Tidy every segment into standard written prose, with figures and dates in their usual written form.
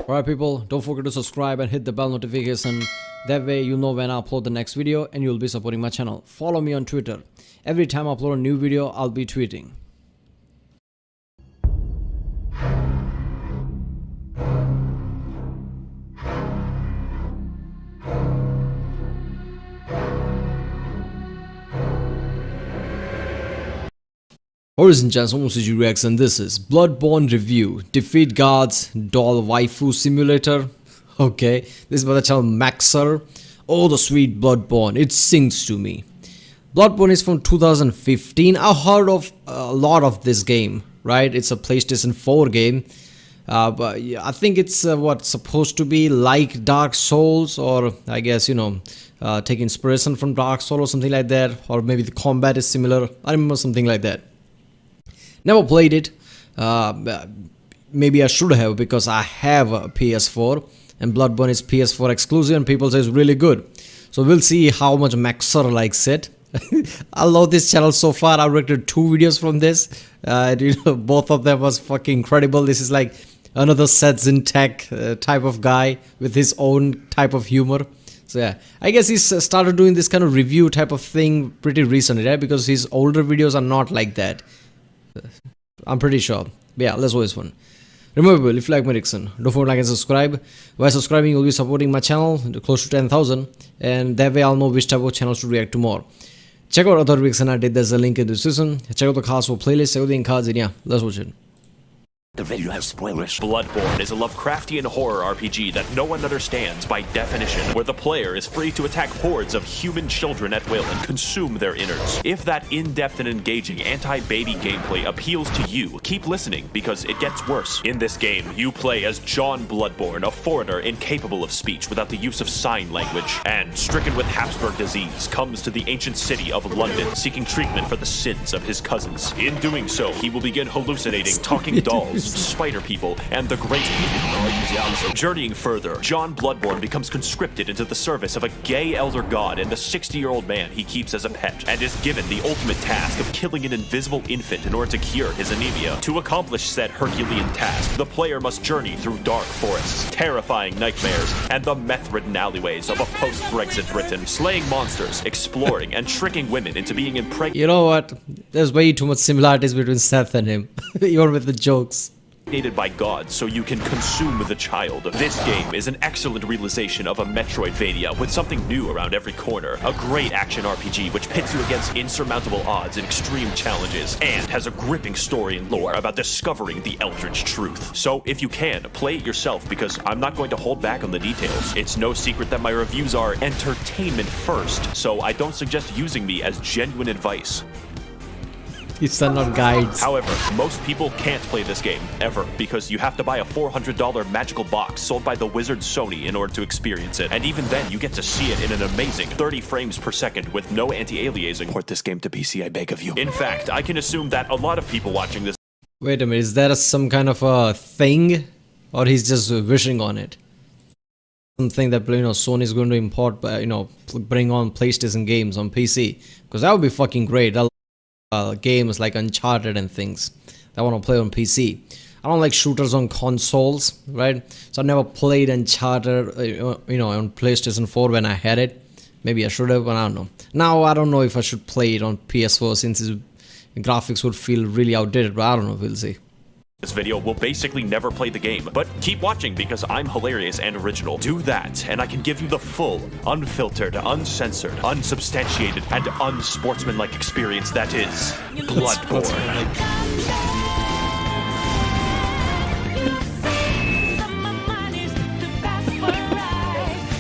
Alright people, don't forget to subscribe and hit the bell notification. That way you'll know when I upload the next video and you'll be supporting my channel. Follow me on Twitter. Every time I upload a new video, I'll be tweeting. Ladies and gentlemen, this is Rex and this is Bloodborne Review. Defeat Gods, Doll Waifu Simulator. Okay, this is by the channel Maxer. Oh, the sweet Bloodborne, it sings to me. Bloodborne is from 2015. I heard of a lot of this game, right? It's a PlayStation 4 game. But yeah, I think it's what's supposed to be like Dark Souls, or I guess, take inspiration from Dark Souls or something like that. Or maybe the combat is similar. I remember something like that. Never played it. Maybe I should have, because I have a PS4 and Bloodborne is PS4 exclusive and people say it's really good. So we'll see how much Maxer likes it. I love this channel so far. I reacted 2 videos from this. Both of them was fucking incredible. This is like another Sets in Tech type of guy with his own type of humor. So yeah, I guess he's started doing this kind of review type of thing pretty recently, right? Because his older videos are not like that. I'm pretty sure. But yeah, let's go this one. Remember, if you like my Dixon, don't forget to like and subscribe. By subscribing, you'll be supporting my channel close to 10,000, and that way I'll know which type of channels to react to more. Check out other Dixon I did. There's a link in the description. Check out the cards for playlist. Check out the link cards, and yeah, let's watch it. The video has spoilers. Bloodborne is a Lovecraftian horror RPG that no one understands by definition, where the player is free to attack hordes of human children at will and consume their innards. If that in-depth and engaging anti-baby gameplay appeals to you, keep listening, because it gets worse. In this game, you play as John Bloodborne, a foreigner incapable of speech without the use of sign language, and stricken with Habsburg disease, comes to the ancient city of London, seeking treatment for the sins of his cousins. In doing so, he will begin hallucinating talking dolls, spider people, and the great Journeying further, John Bloodborne becomes conscripted into the service of a gay elder god and the 60-year-old man he keeps as a pet, and is given the ultimate task of killing an invisible infant in order to cure his anemia. To accomplish said Herculean task, the player must journey through dark forests, terrifying nightmares, and the meth-ridden alleyways of a post-Brexit Britain, slaying monsters, exploring, and tricking women into being impregnated. You know what? There's way too much similarities between Seth and him. Even with the jokes. By God, so you can consume the child. This game is an excellent realization of a Metroidvania with something new around every corner. A great action RPG which pits you against insurmountable odds and extreme challenges, and has a gripping story and lore about discovering the eldritch truth. So if you can, play it yourself, because I'm not going to hold back on the details. It's no secret that my reviews are entertainment first, so I don't suggest using me as genuine advice. These are not guides. However, most people can't play this game, ever, because you have to buy a $400 magical box sold by the wizard Sony in order to experience it. And even then, you get to see it in an amazing 30 frames per second with no anti-aliasing. Port this game to PC, I beg of you. In fact, I can assume that a lot of people watching this... Wait a minute, is that some kind of a thing? Or he's just wishing on it? Something that, Sony is going to import, bring on PlayStation games on PC. Because that would be fucking great. Games like Uncharted and things that I want to play on PC. I don't like shooters on consoles, right? So I never played Uncharted, on PlayStation 4 when I had it. Maybe I should have, but I don't know. Now I don't know if I should play it on PS4 since its graphics would feel really outdated, but I don't know, we'll see. This video will basically never play the game, but keep watching because I'm hilarious and original. Do that, and I can give you the full, unfiltered, uncensored, unsubstantiated, and unsportsmanlike experience that is Bloodborne.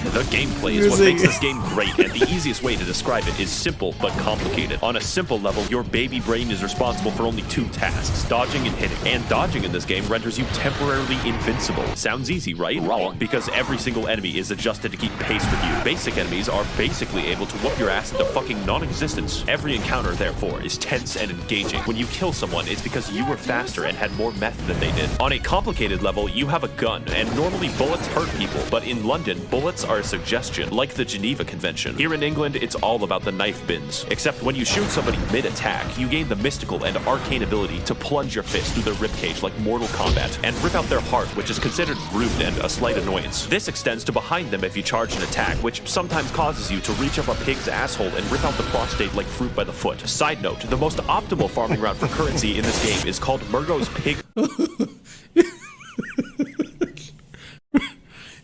The gameplay is what makes this game great, and the easiest way to describe it is simple but complicated. On a simple level, your baby brain is responsible for only 2 tasks, dodging and hitting. And dodging in this game renders you temporarily invincible. Sounds easy, right? Wrong. Because every single enemy is adjusted to keep pace with you. Basic enemies are basically able to whoop your ass into fucking non-existence. Every encounter, therefore, is tense and engaging. When you kill someone, it's because you were faster and had more meth than they did. On a complicated level, you have a gun, and normally bullets hurt people, but in London, bullets are a suggestion, like the Geneva Convention. Here in England, it's all about the knife bins. Except when you shoot somebody mid-attack, you gain the mystical and arcane ability to plunge your fist through their ribcage like Mortal Kombat, and rip out their heart, which is considered rude and a slight annoyance. This extends to behind them if you charge an attack, which sometimes causes you to reach up a pig's asshole and rip out the prostate like fruit by the foot. Side note, the most optimal farming route for currency in this game is called Murgo's Pig.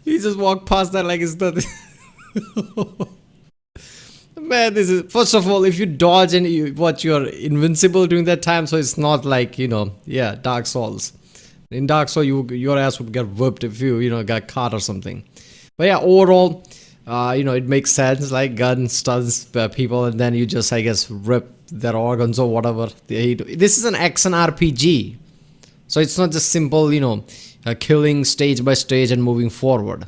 He just walked past that like it's nothing. Man, this is, first of all, if you dodge and you're invincible during that time, so it's not like, yeah, Dark Souls. In Dark Souls, your ass would get whipped if you got caught or something. But yeah, overall, it makes sense, like gun stuns people, and then you just, I guess, rip their organs or whatever. This is an action RPG, so it's not just simple, killing stage by stage and moving forward.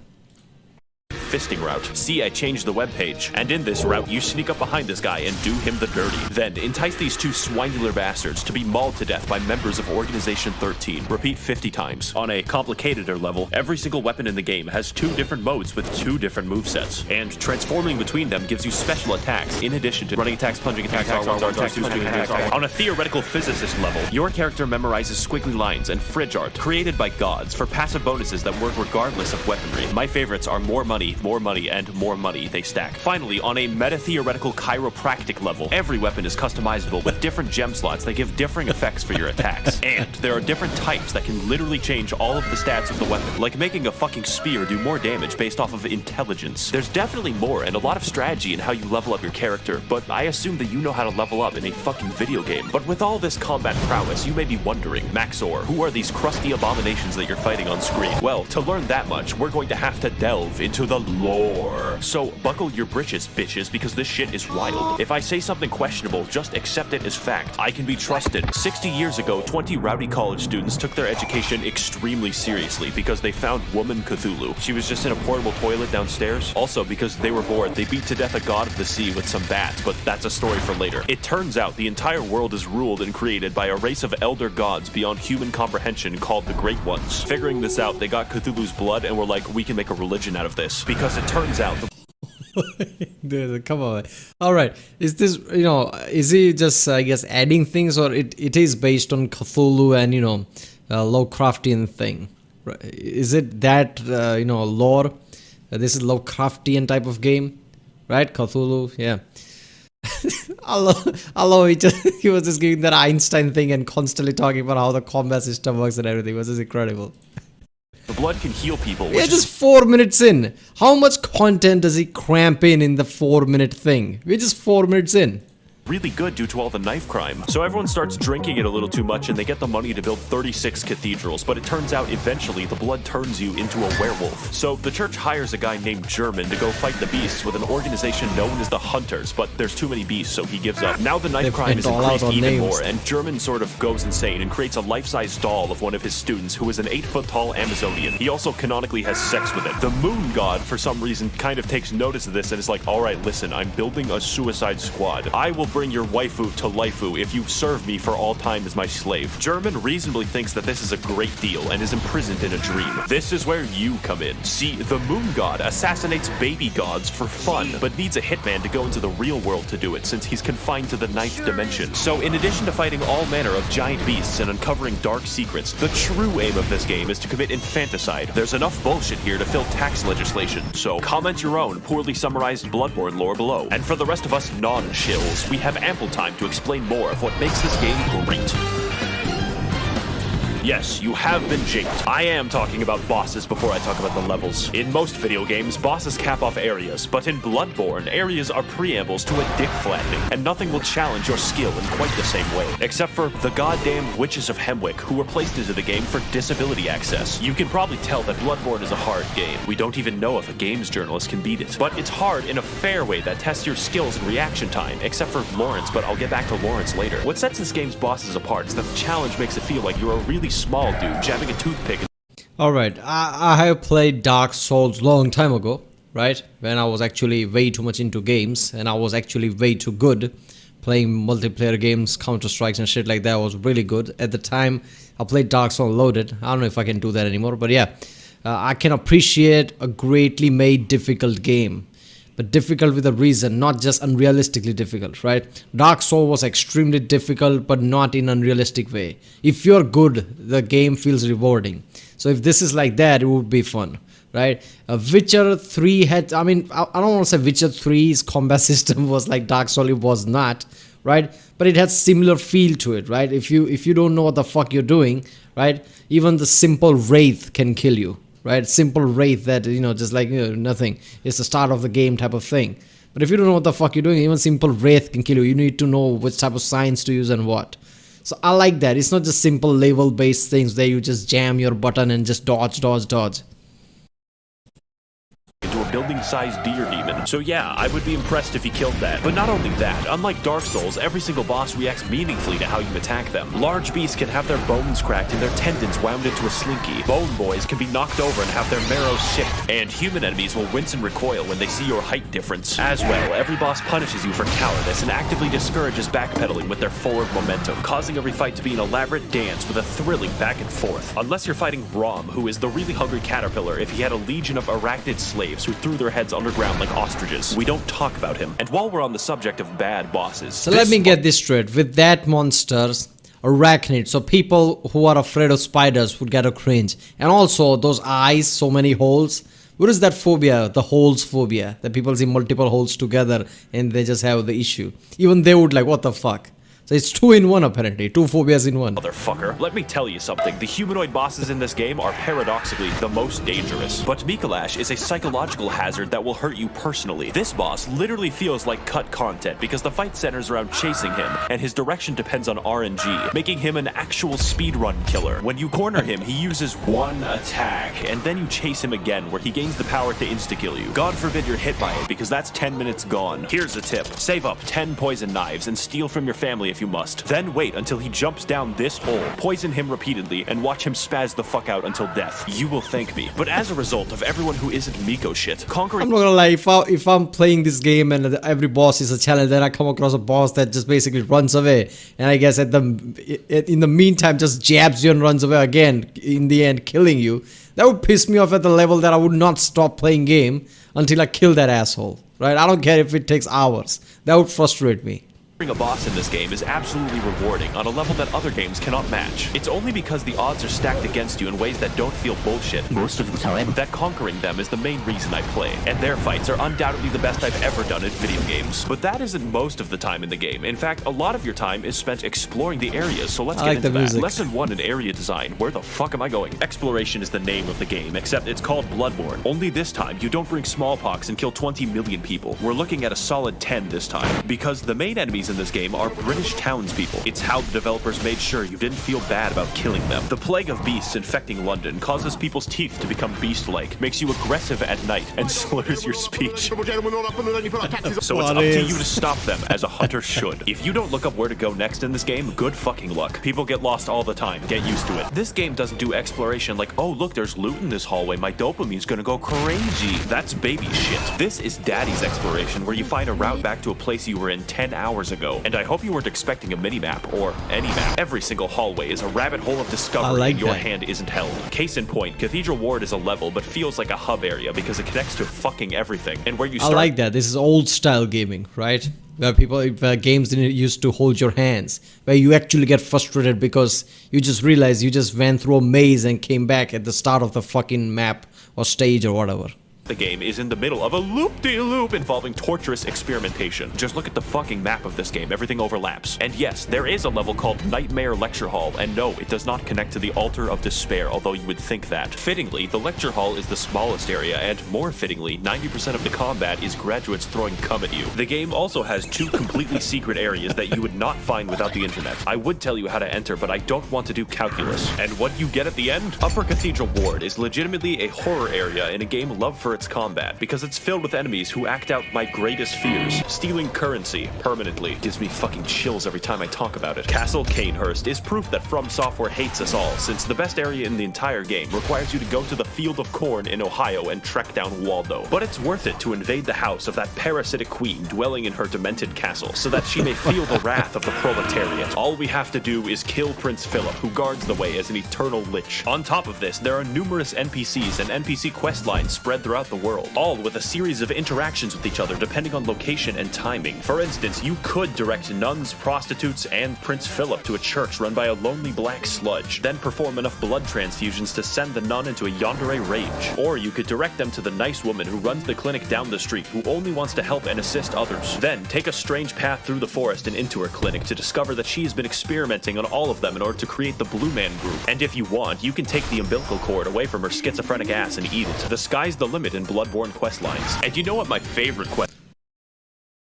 Fisting route. See, I changed the webpage, and in this route, you sneak up behind this guy and do him the dirty. Then entice these two swinular bastards to be mauled to death by members of Organization 13. Repeat 50 times. On a complicateder level, every single weapon in the game has 2 different modes with 2 different movesets, and transforming between them gives you special attacks in addition to running attacks, plunging attacks, on a theoretical physicist level, your character memorizes squiggly lines and fridge art created by gods for passive bonuses that work regardless of weaponry. My favorites are more money, and more money they stack. Finally, on a meta-theoretical chiropractic level, every weapon is customizable with different gem slots that give differing effects for your attacks. And there are different types that can literally change all of the stats of the weapon, like making a fucking spear do more damage based off of intelligence. There's definitely more and a lot of strategy in how you level up your character, but I assume that you know how to level up in a fucking video game. But with all this combat prowess, you may be wondering, Maxor, who are these crusty abominations that you're fighting on screen? Well, to learn that much, we're going to have to delve into the lore. So buckle your britches, bitches, because this shit is wild. If I say something questionable, just accept it as fact. I can be trusted. 60 years ago, 20 rowdy college students took their education extremely seriously because they found woman Cthulhu. She was just in a portable toilet downstairs. Also, because they were bored, they beat to death a god of the sea with some bats, but that's a story for later. It turns out the entire world is ruled and created by a race of elder gods beyond human comprehension called the Great Ones. Figuring this out, they got Cthulhu's blood and were like, we can make a religion out of this. Because it turns out come on. Alright, is this, is he just, I guess, adding things, or it is based on Cthulhu and, Lovecraftian thing? Right? Is it that, lore? This is Lovecraftian type of game, right? Cthulhu, yeah. I love he was just giving that Einstein thing and constantly talking about how the combat system works and everything. It was just incredible. the blood can heal people. We're just 4 minutes in. How much content does he cramp in the 4-minute thing? We're just 4 minutes in. Really good due to all the knife crime. So everyone starts drinking it a little too much and they get the money to build 36 cathedrals, but it turns out eventually the blood turns you into a werewolf. So the church hires a guy named German to go fight the beasts with an organization known as the Hunters, but there's too many beasts, so he gives up. Now the knife crime is increased even more, and German sort of goes insane and creates a life-size doll of one of his students who is an 8-foot-tall Amazonian. He also canonically has sex with it. The moon god, for some reason, kind of takes notice of this and is like, alright, listen, I'm building a suicide squad. I will bring your waifu to laifu if you serve me for all time as my slave. German reasonably thinks that this is a great deal and is imprisoned in a dream. This is where you come in. See, the moon god assassinates baby gods for fun, but needs a hitman to go into the real world to do it since he's confined to the 9th dimension. So in addition to fighting all manner of giant beasts and uncovering dark secrets, the true aim of this game is to commit infanticide. There's enough bullshit here to fill tax legislation, so comment your own poorly summarized Bloodborne lore below. And for the rest of us non-shills, we have ample time to explain more of what makes this game great. Yes, you have been jinked. I am talking about bosses before I talk about the levels. In most video games, bosses cap off areas, but in Bloodborne, areas are preambles to a dick flattening, and nothing will challenge your skill in quite the same way. Except for the goddamn Witches of Hemwick, who were placed into the game for disability access. You can probably tell that Bloodborne is a hard game. We don't even know if a games journalist can beat it. But it's hard in a fair way that tests your skills and reaction time, except for Lawrence, but I'll get back to Lawrence later. What sets this game's bosses apart is that the challenge makes it feel like you're a really small dude jabbing a toothpick. Alright, I have played Dark Souls long time ago, right? When I was actually way too much into games and I was actually way too good playing multiplayer games, Counter-Strikes and shit like that. I was really good. At the time, I played Dark Souls Loaded. I don't know if I can do that anymore, but yeah. I can appreciate a greatly made difficult game, but difficult with a reason, not just unrealistically difficult, right? Dark Souls was extremely difficult, but not in unrealistic way. If you're good, the game feels rewarding. So if this is like that, it would be fun, right? Witcher 3 had, I mean, I don't want to say Witcher 3's combat system was like Dark Souls, it was not, right? But it has similar feel to it, right? If you don't know what the fuck you're doing, right? Even the simple wraith can kill you, right? Simple wraith that, just like, nothing. It's the start of the game type of thing. But if you don't know what the fuck you're doing, even simple wraith can kill you. You need to know which type of signs to use and what. So I like that. It's not just simple level based things where you just jam your button and just dodge. Into a building-sized deer demon. So yeah, I would be impressed if he killed that. But not only that, unlike Dark Souls, every single boss reacts meaningfully to how you attack them. Large beasts can have their bones cracked and their tendons wound into a slinky. Bone boys can be knocked over and have their marrow sipped. And human enemies will wince and recoil when they see your height difference. As well, every boss punishes you for cowardice and actively discourages backpedaling with their forward momentum, causing every fight to be an elaborate dance with a thrilling back and forth. Unless you're fighting Rom, who is the really hungry caterpillar if he had a legion of arachnid slaves who threw their heads underground like ostriches. We don't talk about him. And while we're on the subject of bad bosses... So let me get this straight. With that monsters, arachnid, so people who are afraid of spiders would get a cringe. And also those eyes, so many holes. What is that phobia? The holes phobia. That people see multiple holes together and they just have the issue. Even they would like, what the fuck? So it's 2 in 1 apparently, 2 phobias in 1. Motherfucker. Let me tell you something. The humanoid bosses in this game are paradoxically the most dangerous. But Mikolash is a psychological hazard that will hurt you personally. This boss literally feels like cut content because the fight centers around chasing him, and his direction depends on RNG, making him an actual speedrun killer. When you corner him, he uses one attack, and then you chase him again, where he gains the power to insta-kill you. God forbid you're hit by it, because that's 10 minutes gone. Here's a tip. Save up 10 poison knives and steal from your family if you must. Then wait until he jumps down this hole, poison him repeatedly, and watch him spaz the fuck out until death. You will thank me. But as a result of everyone who isn't Miko shit, conquering... I'm not gonna lie, if I'm playing this game and every boss is a challenge, then I come across a boss that just basically runs away, and I guess in the meantime just jabs you and runs away again, in the end killing you, that would piss me off at the level that I would not stop playing game until I kill that asshole, right? I don't care if it takes hours. That would frustrate me. A boss in this game is absolutely rewarding on a level that other games cannot match. It's only because the odds are stacked against you in ways that don't feel bullshit most of the time that conquering them is the main reason I play, and their fights are undoubtedly the best I've ever done in video games. But that isn't most of the time in the game. In fact, a lot of your time is spent exploring the areas, so let's get into that. Lesson 1 in area design. Where the fuck am I going? Exploration is the name of the game, except it's called Bloodborne. Only this time, you don't bring smallpox and kill 20 million people. We're looking at a solid 10 this time, because the main enemies in this game are British townspeople. It's how the developers made sure you didn't feel bad about killing them. The plague of beasts infecting London causes people's teeth to become beast-like, makes you aggressive at night, and slurs your speech. So it's up to you to stop them, as a hunter should. If you don't look up where to go next in this game, good fucking luck. People get lost all the time. Get used to it. This game doesn't do exploration like, oh look, there's loot in this hallway, my dopamine's gonna go crazy. That's baby shit. This is daddy's exploration, where you find a route back to a place you were in 10 hours ago. And I hope you weren't expecting a mini-map, or any map. Every single hallway is a rabbit hole of discovery and your hand isn't held. Case in point, Cathedral Ward is a level, but feels like a hub area because it connects to fucking everything. And where you start— I like that. This is old-style gaming, right? Where games didn't used to hold your hands. Where you actually get frustrated because you just realize you just went through a maze and came back at the start of the fucking map or stage or whatever. The game is in the middle of a loop-de-loop involving torturous experimentation. Just look at the fucking map of this game, everything overlaps. And yes, there is a level called Nightmare Lecture Hall, and no, it does not connect to the Altar of Despair, although you would think that. Fittingly, the lecture hall is the smallest area, and more fittingly, 90% of the combat is graduates throwing cum at you. The game also has 2 completely secret areas that you would not find without the internet. I would tell you how to enter, but I don't want to do calculus. And what you get at the end? Upper Cathedral Ward is legitimately a horror area in a game loved for for its combat, because it's filled with enemies who act out my greatest fears. Stealing currency permanently gives me fucking chills every time I talk about it. Castle Canehurst is proof that From Software hates us all, since the best area in the entire game requires you to go to the Field of Corn in Ohio and trek down Waldo. But it's worth it to invade the house of that parasitic queen dwelling in her demented castle, so that she may feel the wrath of the proletariat. All we have to do is kill Prince Philip, who guards the way as an eternal lich. On top of this, there are numerous NPCs and NPC quest lines spread throughout the world, all with a series of interactions with each other depending on location and timing. For instance, you could direct nuns, prostitutes, and Prince Philip to a church run by a lonely black sludge, then perform enough blood transfusions to send the nun into a yandere rage. Or you could direct them to the nice woman who runs the clinic down the street, who only wants to help and assist others. Then take a strange path through the forest and into her clinic to discover that she has been experimenting on all of them in order to create the Blue Man Group. And if you want, you can take the umbilical cord away from her schizophrenic ass and eat it. The sky's the limit in Bloodborne questlines. And you know what my favorite quest...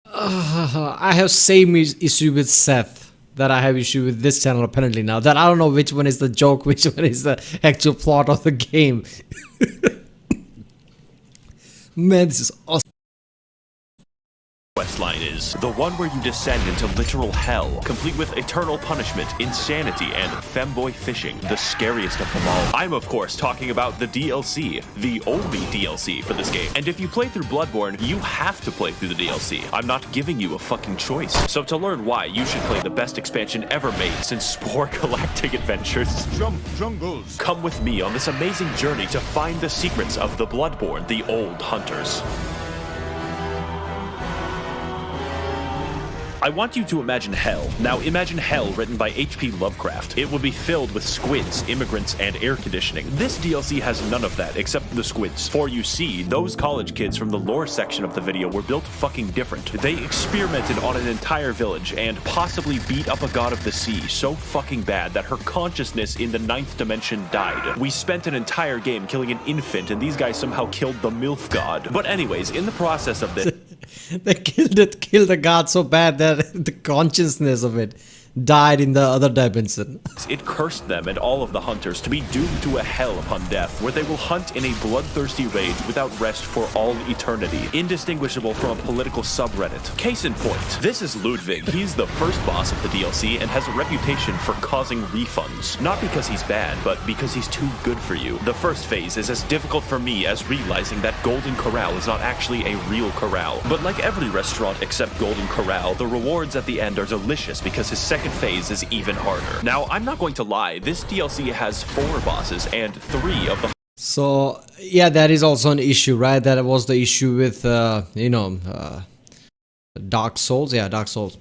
I have same issue with Seth that I have issue with this channel apparently now. That I don't know which one is the joke, which one is the actual plot of the game. Man, this is awesome. Questline is the one where you descend into literal hell, complete with eternal punishment, insanity, and femboy fishing, the scariest of them all. I'm of course talking about the DLC, the only DLC for this game. And if you play through Bloodborne, you have to play through the DLC. I'm not giving you a fucking choice. So to learn why, you should play the best expansion ever made since Spore Galactic Adventures. Jungles. Come with me on this amazing journey to find the secrets of the Bloodborne, the old hunters. I want you to imagine hell. Now imagine hell written by H.P. Lovecraft. It would be filled with squids, immigrants, and air conditioning. This DLC has none of that except the squids. For you see, those college kids from the lore section of the video were built fucking different. They experimented on an entire village and possibly beat up a god of the sea so fucking bad that her consciousness in the 9th dimension died. We spent an entire game killing an infant and these guys somehow killed the MILF god. But anyways, in the process of this... They killed the god so bad that the consciousness of it died in the other dimension. It cursed them and all of the hunters to be doomed to a hell upon death, where they will hunt in a bloodthirsty rage without rest for all eternity, indistinguishable from a political subreddit. Case in point, this is Ludwig. He's the first boss of the DLC and has a reputation for causing refunds. Not because he's bad, but because he's too good for you. The first phase is as difficult for me as realizing that Golden Corral is not actually a real corral. But like every restaurant except Golden Corral, the rewards at the end are delicious because his second phase is even harder. Now, I'm not going to lie, this DLC has 4 bosses and 3 of the... So, yeah, that is also an issue, right? That was the issue with, Dark Souls. Yeah, Dark Souls.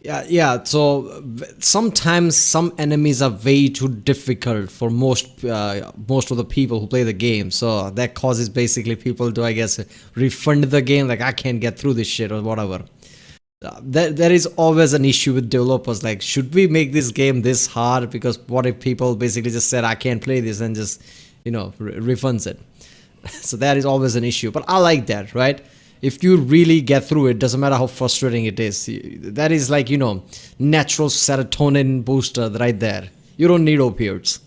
Yeah, so sometimes some enemies are way too difficult for most of the people who play the game. So that causes basically people to, I guess, refund the game, like, I can't get through this shit or whatever. There is always an issue with developers, like, should we make this game this hard? Because what if people basically just said I can't play this and just, refunds it. So that is always an issue, but I like that, right? If you really get through it, doesn't matter how frustrating it is, that is like, natural serotonin booster right there. You don't need opioids.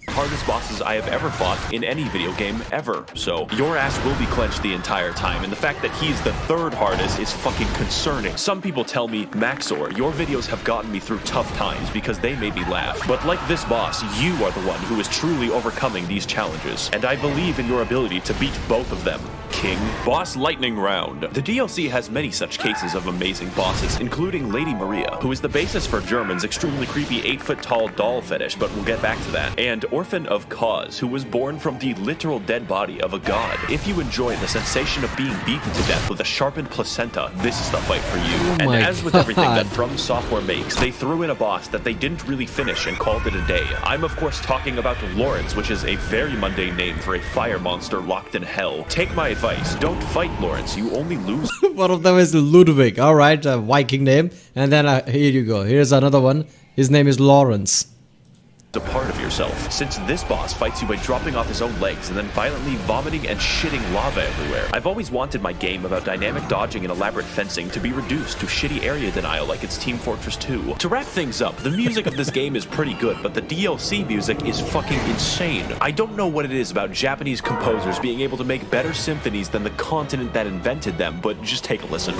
Hardest bosses I have ever fought in any video game ever. So your ass will be clenched the entire time, and the fact that he's the 3rd hardest is fucking concerning. Some people tell me, Maxor, your videos have gotten me through tough times because they made me laugh. But like this boss, you are the one who is truly overcoming these challenges, and I believe in your ability to beat both of them. King. Boss Lightning Round. The DLC has many such cases of amazing bosses, including Lady Maria, who is the basis for German's extremely creepy 8-foot-tall doll fetish, but we'll get back to that, and Orphan of Cause, who was born from the literal dead body of a god. If you enjoy the sensation of being beaten to death with a sharpened placenta, this is the fight for you. And as with everything that From Software makes, they threw in a boss that they didn't really finish and called it a day. I'm of course talking about Lawrence, which is a very mundane name for a fire monster locked in hell. Take my advice, don't fight Lawrence, you only lose. One of them is Ludwig, alright, a Viking name. And then here you go, here's another one. His name is Lawrence. a part of yourself, since this boss fights you by dropping off his own legs and then violently vomiting and shitting lava everywhere. I've always wanted my game about dynamic dodging and elaborate fencing to be reduced to shitty area denial like it's Team Fortress 2. To wrap things up, the music of this game is pretty good, but the DLC music is fucking insane. I don't know what it is about Japanese composers being able to make better symphonies than the continent that invented them, but just take a listen.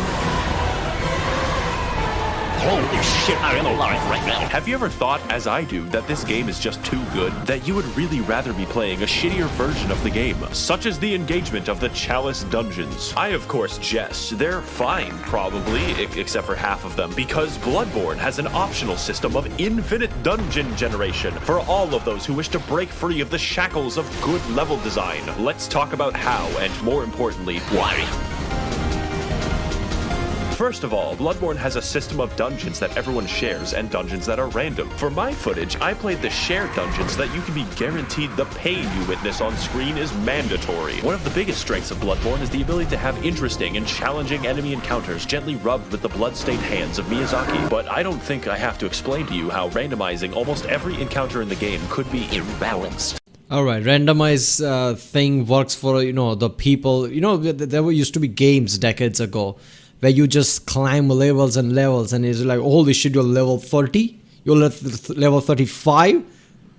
Holy shit, I'm alive right now. Have you ever thought, as I do, that this game is just too good? That you would really rather be playing a shittier version of the game, such as the engagement of the Chalice dungeons? I, of course, jest. They're fine, probably, except for half of them, because Bloodborne has an optional system of infinite dungeon generation for all of those who wish to break free of the shackles of good level design. Let's talk about how, and more importantly, why. First of all, Bloodborne has a system of dungeons that everyone shares and dungeons that are random. For my footage, I played the shared dungeons that you can be guaranteed the pain you witness on screen is mandatory. One of the biggest strengths of Bloodborne is the ability to have interesting and challenging enemy encounters gently rubbed with the blood-stained hands of Miyazaki. But I don't think I have to explain to you how randomizing almost every encounter in the game could be imbalanced. Alright, randomized thing works for, the people. There used to be games decades ago where you just climb levels and levels, and it's like, holy shit, you're level 30? You're level 35?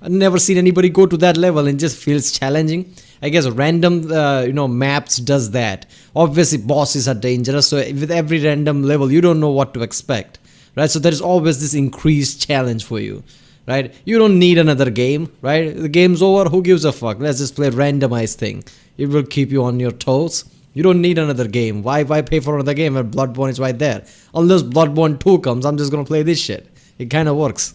I've never seen anybody go to that level, and it just feels challenging. I guess random, maps does that. Obviously, bosses are dangerous, so with every random level, you don't know what to expect, right? So there is always this increased challenge for you, right? You don't need another game, right? The game's over, who gives a fuck? Let's just play a randomized thing. It will keep you on your toes. You don't need another game. Why pay for another game when Bloodborne is right there? Unless Bloodborne 2 comes, I'm just gonna play this shit. It kinda works.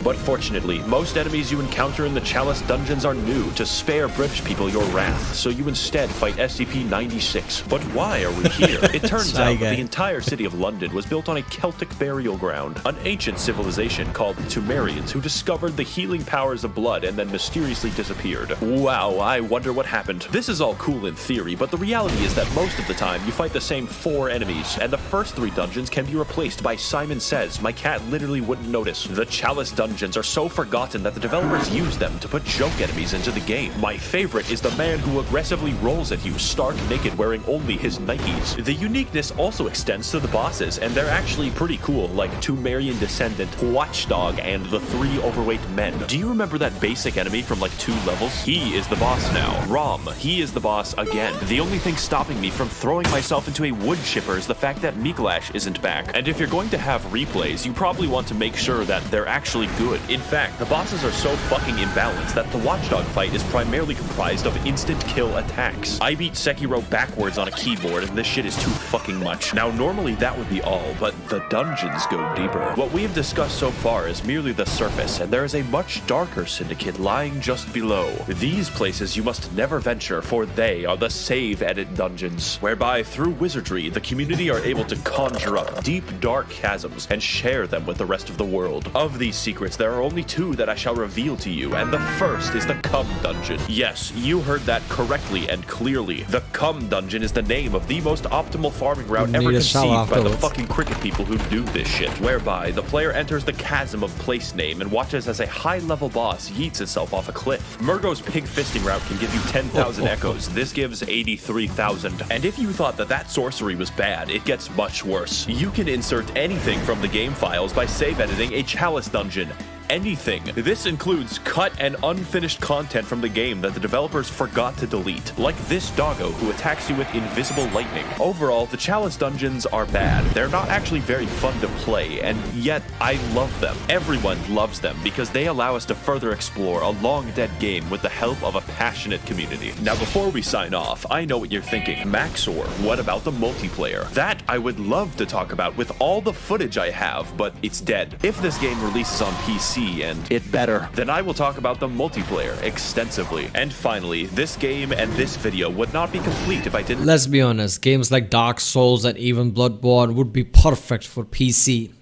But fortunately, most enemies you encounter in the Chalice dungeons are new to spare British people your wrath, so you instead fight SCP-96. But why are we here? It turns out that the entire city of London was built on a Celtic burial ground, an ancient civilization called the Sumerians who discovered the healing powers of blood and then mysteriously disappeared. Wow, I wonder what happened. This is all cool in theory, but the reality is that most of the time you fight the same 4 enemies, and the first 3 dungeons can be replaced by Simon Says. My cat literally wouldn't notice. The Chalice dungeons are so forgotten that the developers use them to put joke enemies into the game. My favorite is the man who aggressively rolls at you stark naked wearing only his Nikes. The uniqueness also extends to the bosses, and they're actually pretty cool, like Sumerian Descendant, Watchdog, and the 3 overweight men. Do you remember that basic enemy from like 2 levels? He is the boss now. Rom, he is the boss again. The only thing stopping me from throwing myself into a wood chipper is the fact that Mikolash isn't back. And if you're going to have replays, you probably want to make sure that they're actually good. In fact, the bosses are so fucking imbalanced that the Watchdog fight is primarily comprised of instant kill attacks. I beat Sekiro backwards on a keyboard, and this shit is too fucking much. Now, normally that would be all, but the dungeons go deeper. What we have discussed so far is merely the surface, and there is a much darker syndicate lying just below. These places you must never venture, for they are the save edit dungeons, whereby through wizardry, the community are able to conjure up deep, dark chasms and share them with the rest of the world. Of these secrets, there are only 2 that I shall reveal to you, and the first is the Cum Dungeon. Yes, you heard that correctly and clearly. The Cum Dungeon is the name of the most optimal farming route ever conceived by the fucking cricket people who do this shit, whereby the player enters the chasm of place name and watches as a high-level boss yeets itself off a cliff. Murgo's pig fisting route can give you 10,000 echoes. This gives 83,000. And if you thought that sorcery was bad, it gets much worse. You can insert anything from the game files by save editing a Chalice dungeon. Anything. This includes cut and unfinished content from the game that the developers forgot to delete, like this doggo who attacks you with invisible lightning. Overall, the Chalice dungeons are bad. They're not actually very fun to play, and yet I love them. Everyone loves them because they allow us to further explore a long-dead game with the help of a passionate community. Now, before we sign off, I know what you're thinking. Maxor, what about the multiplayer? That I would love to talk about with all the footage I have, but it's dead. If this game releases on PC, and it better, then I will talk about the multiplayer extensively. And finally, this game and this video would not be complete if I didn't. Let's be honest, games like Dark Souls and even Bloodborne would be perfect for PC.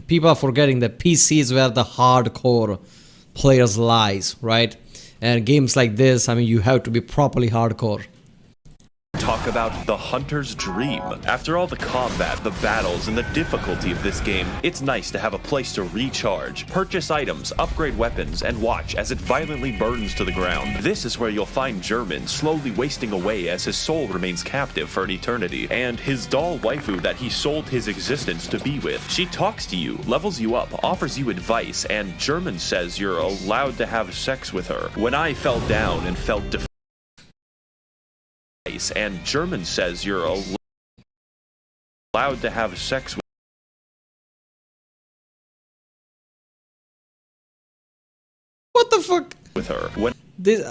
People are forgetting that PC is where the hardcore players lies, right? And games like this, I mean, you have to be properly hardcore. Talk talk about the hunter's dream. After all the combat, the battles, and the difficulty of this game, it's nice to have a place to recharge, purchase items, upgrade weapons, and watch as it violently burns to the ground. This is where you'll find German slowly wasting away as his soul remains captive for an eternity, and his doll waifu that he sold his existence to be with. She talks to you, levels you up, offers you advice, and German says you're allowed to have sex with her. When I fell down and felt and German says you're allowed to have sex What the fuck? with her. When This,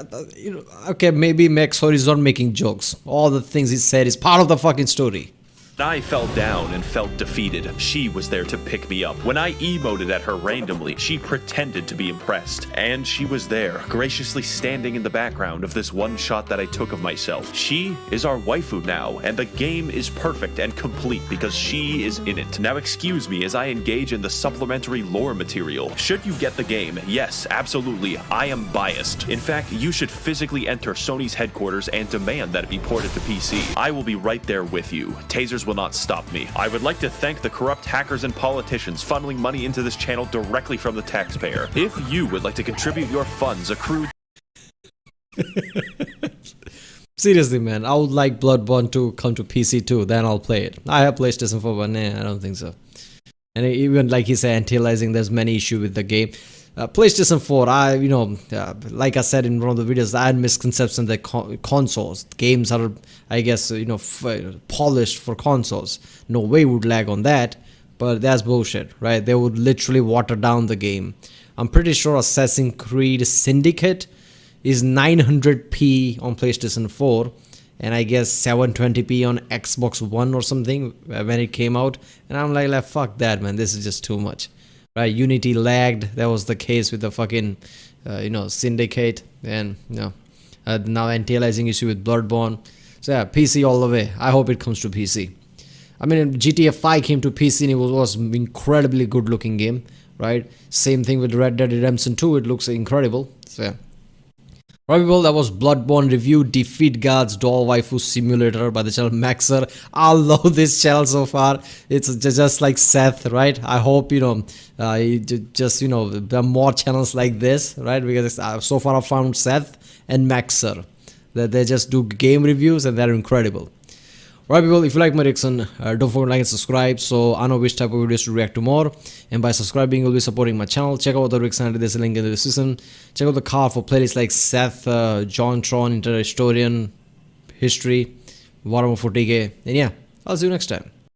okay, maybe Max is not making jokes. All the things he said is part of the fucking story. I fell down and felt defeated, she was there to pick me up. When I emoted at her randomly, she pretended to be impressed. And she was there, graciously standing in the background of this one shot that I took of myself. She is our waifu now, and the game is perfect and complete because she is in it. Now excuse me as I engage in the supplementary lore material. Should you get the game, yes, absolutely, I am biased. In fact, you should physically enter Sony's headquarters and demand that it be ported to PC. I will be right there with you. Tasers will not stop me. I would like to thank the corrupt hackers and politicians funneling money into this channel directly from the taxpayer. If you would like to contribute your funds accrued... Seriously, man, I would like Bloodborne to come to PC too, then I'll play it. I have PlayStation 4, but nah, I don't think so. And even like he said, anti-aliasing, there's many issues with the game. PlayStation 4, like I said in one of the videos, I had misconception that consoles, games are, I guess, polished for consoles. No way would lag on that, but that's bullshit, right? They would literally water down the game. I'm pretty sure Assassin's Creed Syndicate is 900p on PlayStation 4, and I guess 720p on Xbox One or something when it came out. And I'm like, fuck that, man, this is just too much. Right, Unity lagged. That was the case with the fucking, Syndicate, and now anti-aliasing issue with Bloodborne. So yeah, PC all the way. I hope it comes to PC. I mean, GTA 5 came to PC and it was incredibly good looking game, right? Same thing with Red Dead Redemption 2. It looks incredible. So yeah. Right, people, that was Bloodborne review, Defeat God's Doll Waifu Simulator by the channel Maxer. I love this channel so far. It's just like Seth, right? I hope, there are more channels like this, right? Because so far I've found Seth and Maxer, that they just do game reviews and they're incredible. Right, people, if you like my reaction, don't forget to like and subscribe so I know which type of videos to react to more. And by subscribing, you'll be supporting my channel. Check out the reaction, there's a link in the description. Check out the card for playlists like Seth, John Tron, Interhistorian, History, Warhammer 40k. And yeah, I'll see you next time.